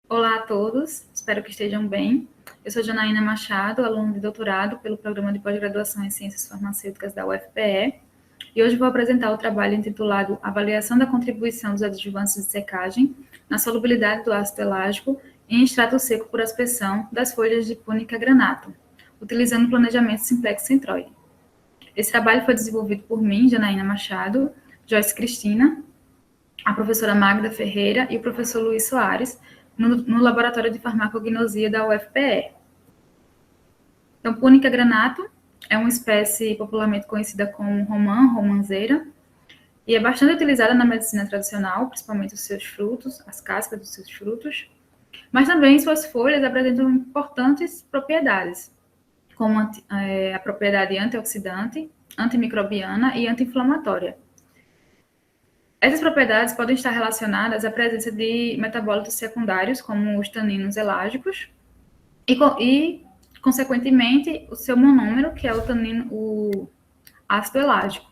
Olá a todos, espero que estejam bem. Eu sou Janaína Machado, aluna de doutorado pelo Programa de Pós-Graduação em Ciências Farmacêuticas da UFPE, e hoje vou apresentar o trabalho intitulado Avaliação da contribuição dos adjuvantes de secagem na solubilidade do ácido elágico em extrato seco por aspersão das folhas de Punica granatum, utilizando o planejamento simplex centroide. Esse trabalho foi desenvolvido por mim, Janaína Machado, Joyce Cristina, a professora Magda Ferreira e o professor Luiz Soares, no Laboratório de Farmacognosia da UFPE. Então, Punica granatum é uma espécie popularmente conhecida como romã, romanceira, e é bastante utilizada na medicina tradicional, principalmente os seus frutos, as cascas dos seus frutos, mas também suas folhas apresentam importantes propriedades, como a propriedade antioxidante, antimicrobiana e anti-inflamatória. Essas propriedades podem estar relacionadas à presença de metabólitos secundários, como os taninos elágicos, e consequentemente, o seu monômero, que é o ácido elágico.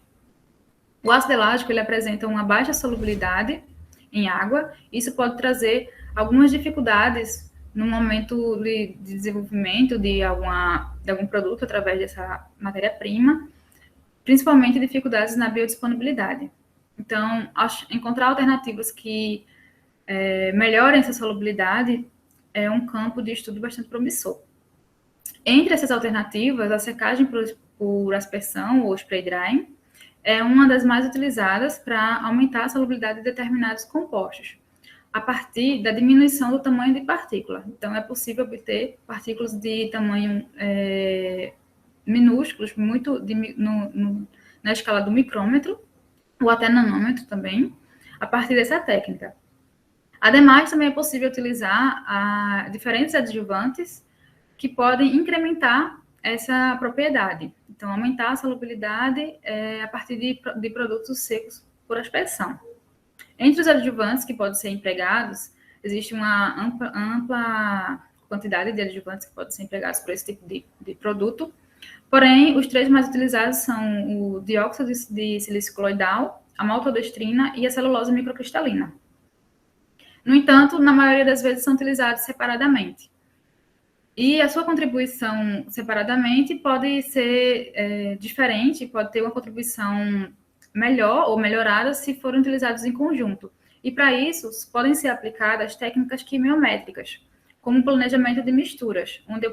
O ácido elágico ele apresenta uma baixa solubilidade em água, isso pode trazer algumas dificuldades no momento de desenvolvimento de algum produto através dessa matéria-prima, principalmente dificuldades na biodisponibilidade. Então, encontrar alternativas que melhorem essa solubilidade é um campo de estudo bastante promissor. Entre essas alternativas, a secagem por aspersão ou spray drying é uma das mais utilizadas para aumentar a solubilidade de determinados compostos, a partir da diminuição do tamanho de partícula. Então, é possível obter partículas de tamanho minúsculos, muito na escala do micrômetro, ou até nanômetro também, a partir dessa técnica. Ademais, também é possível utilizar diferentes adjuvantes que podem incrementar essa propriedade. Então, aumentar a solubilidade a partir de produtos secos por aspersão. Entre os adjuvantes que podem ser empregados, existe uma ampla quantidade de adjuvantes que podem ser empregados por esse tipo de produto. Porém, os três mais utilizados são o dióxido de silício coloidal, a maltodextrina e a celulose microcristalina. No entanto, na maioria das vezes são utilizados separadamente. E a sua contribuição separadamente pode ser diferente, pode ter uma contribuição melhor ou melhorada se forem utilizados em conjunto. E para isso, podem ser aplicadas técnicas quimiométricas, como o planejamento de misturas, onde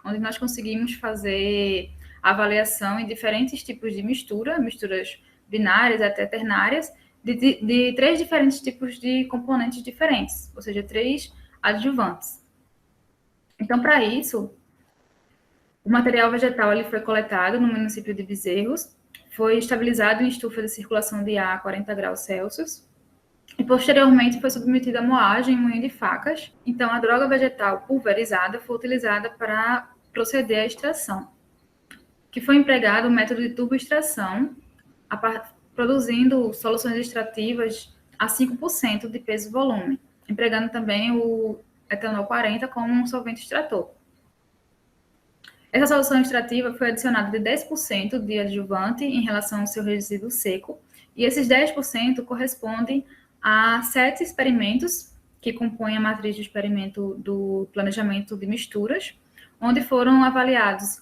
onde nós conseguimos fazer avaliação em diferentes tipos de misturas binárias até ternárias, de três diferentes tipos de componentes diferentes, ou seja, 3 adjuvantes. Então, para isso, o material vegetal ele foi coletado no município de Bezerros, foi estabilizado em estufa de circulação de ar a 40 graus Celsius e, posteriormente, foi submetido a moagem em moinho de facas. Então, a droga vegetal pulverizada foi utilizada para proceder à extração, que foi empregado o método de turboextração, produzindo soluções extrativas a 5% de peso e volume, empregando também o etanol 40 como um solvente extrator. Essa solução extrativa foi adicionada de 10% de adjuvante em relação ao seu resíduo seco, e esses 10% correspondem a 7 experimentos que compõem a matriz de experimento do planejamento de misturas, onde foram avaliados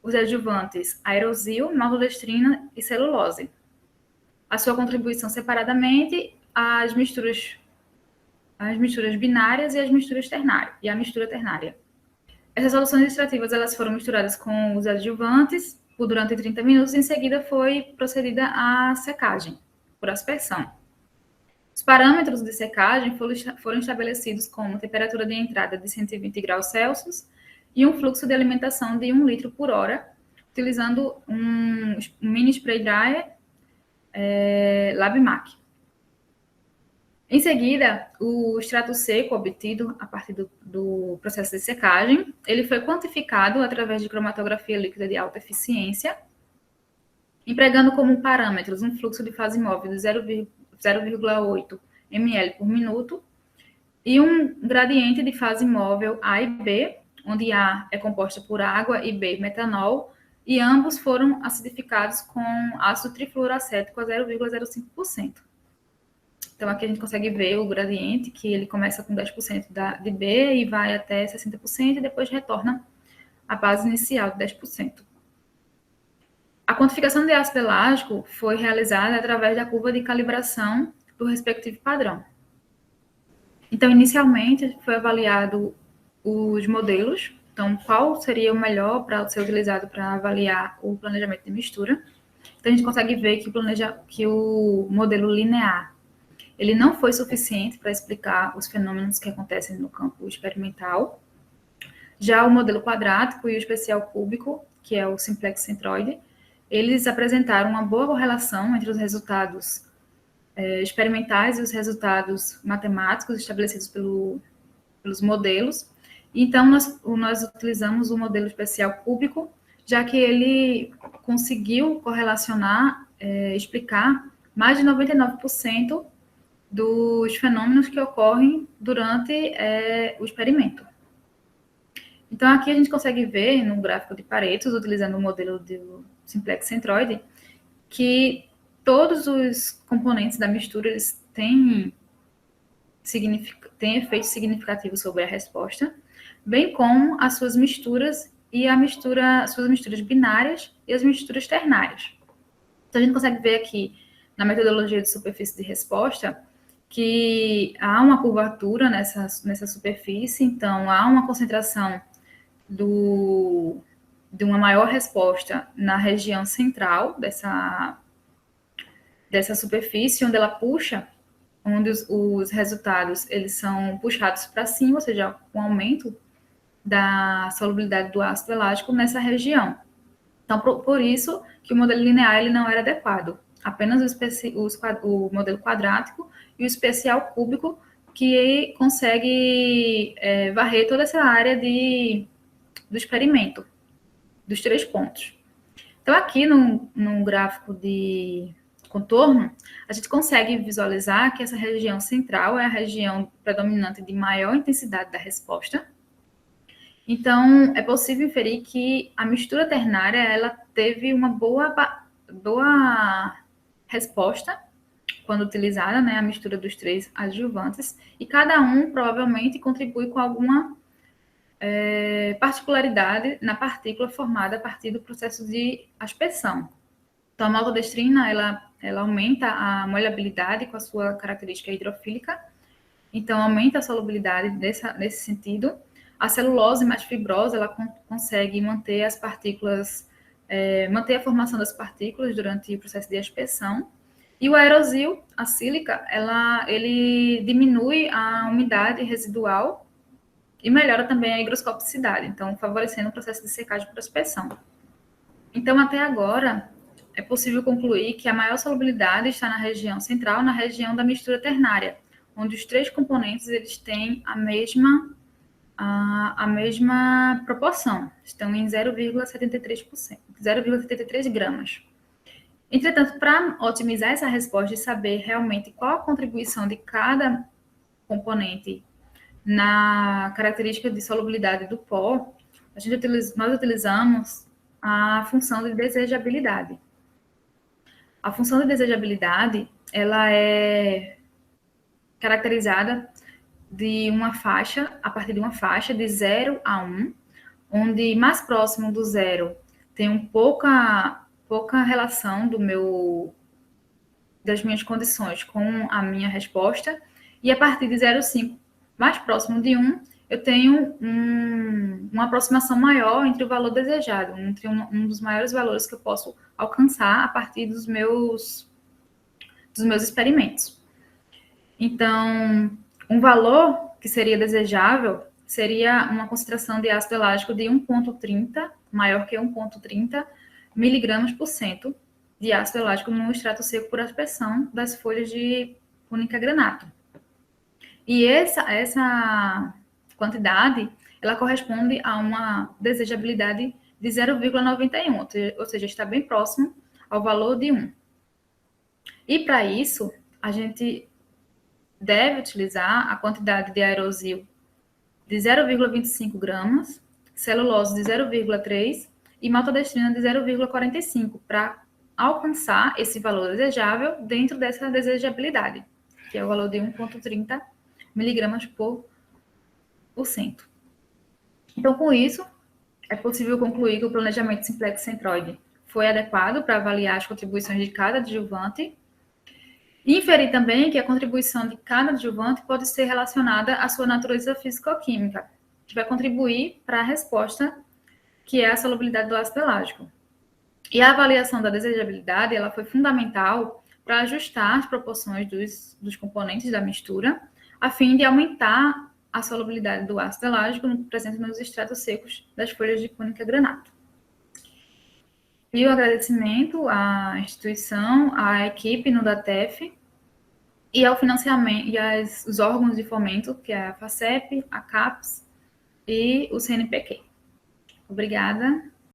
os adjuvantes aerosil, maltodextrina e celulose. A sua contribuição separadamente, as misturas binárias e as misturas ternárias, e a mistura ternária. Essas soluções extrativas elas foram misturadas com os adjuvantes por durante 30 minutos e em seguida foi procedida à secagem por aspersão. Os parâmetros de secagem foram estabelecidos como temperatura de entrada de 120 graus Celsius e um fluxo de alimentação de 1 litro por hora, utilizando um mini spray dryer LabMac. Em seguida, o extrato seco obtido a partir do processo de secagem, ele foi quantificado através de cromatografia líquida de alta eficiência, empregando como parâmetros um fluxo de fase móvel de 0,8 ml por minuto e um gradiente de fase móvel A e B, onde A é composta por água e B metanol, e ambos foram acidificados com ácido trifluoracético a 0,05%. Então, aqui a gente consegue ver o gradiente, que ele começa com 10% de B e vai até 60% e depois retorna à base inicial de 10%. A quantificação de ácido elástico foi realizada através da curva de calibração do respectivo padrão. Então, inicialmente, foi avaliado os modelos. Então, qual seria o melhor para ser utilizado para avaliar o planejamento de mistura. Então, a gente consegue ver que o modelo linear ele não foi suficiente para explicar os fenômenos que acontecem no campo experimental. Já o modelo quadrático e o especial cúbico, que é o simplex centroide, eles apresentaram uma boa correlação entre os resultados experimentais e os resultados matemáticos estabelecidos pelos modelos. Então, nós utilizamos o modelo especial cúbico, já que ele conseguiu correlacionar, explicar mais de 99% dos fenômenos que ocorrem durante o experimento. Então, aqui a gente consegue ver no gráfico de Paretos, utilizando o modelo do simplex centroide, que todos os componentes da mistura eles têm efeitos significativos sobre a resposta, bem como as suas misturas e suas misturas binárias e as misturas ternárias. Então, a gente consegue ver aqui, na metodologia de superfície de resposta, que há uma curvatura nessa superfície, então há uma concentração de uma maior resposta na região central dessa superfície, onde ela puxa, onde os resultados eles são puxados para cima, ou seja, um aumento da solubilidade do ácido elástico nessa região. Então, por isso que o modelo linear ele não era adequado. Apenas o modelo quadrático e o especial cúbico que consegue varrer toda essa área do experimento, dos 3 pontos. Então, aqui no gráfico de contorno, a gente consegue visualizar que essa região central é a região predominante de maior intensidade da resposta. Então, é possível inferir que a mistura ternária ela teve uma boa resposta quando utilizada, né, a mistura dos 3 adjuvantes, e cada um provavelmente contribui com alguma particularidade na partícula formada a partir do processo de aspersão. Então, a maltodestrina, ela aumenta a molebilidade com a sua característica hidrofílica, então aumenta a solubilidade nesse sentido. A celulose mais fibrosa, ela consegue manter as partículas, manter a formação das partículas durante o processo de aspersão. E o aerosil, a sílica, ele diminui a umidade residual e melhora também a higroscopicidade, então favorecendo o processo de secagem por aspersão. Então, até agora, é possível concluir que a maior solubilidade está na região central, na região da mistura ternária, onde os 3 componentes eles têm a mesma proporção, estão em 0,73%, 0,73 gramas. Entretanto, para otimizar essa resposta e saber realmente qual a contribuição de cada componente na característica de solubilidade do pó, nós utilizamos a função de desejabilidade. A função de desejabilidade, ela é caracterizada a partir de uma faixa de 0 a 1, onde mais próximo do 0 tem pouca relação das minhas condições com a minha resposta, e a partir de 0,5, mais próximo de 1, eu tenho uma aproximação maior entre o valor desejado, entre um dos maiores valores que eu posso alcançar a partir dos meus experimentos. Então, um valor que seria desejável seria uma concentração de ácido elástico de 1,30, maior que 1,30 miligramas por cento de ácido elástico no extrato seco por aspersão das folhas de Punica granato. E essa quantidade, ela corresponde a uma desejabilidade de 0,91, ou seja, está bem próximo ao valor de 1. E para isso, a gente deve utilizar a quantidade de aerosil de 0,25 gramas, celulose de 0,3 e maltodestrina de 0,45 para alcançar esse valor desejável dentro dessa desejabilidade. que é o valor de 1,30 miligramas por cento. Então, com isso, é possível concluir que o planejamento simplex centroide foi adequado para avaliar as contribuições de cada adjuvante e inferir também que a contribuição de cada adjuvante pode ser relacionada à sua natureza físico-química, que vai contribuir para a resposta, que é a solubilidade do ácido elágico. E a avaliação da desejabilidade, ela foi fundamental para ajustar as proporções dos componentes da mistura, a fim de aumentar a solubilidade do ácido elágico presente nos extratos secos das folhas de Punica granato. E o agradecimento à instituição, à equipe no DATEF e ao financiamento e os órgãos de fomento, que é a FACEP, a CAPES e o CNPq. Obrigada.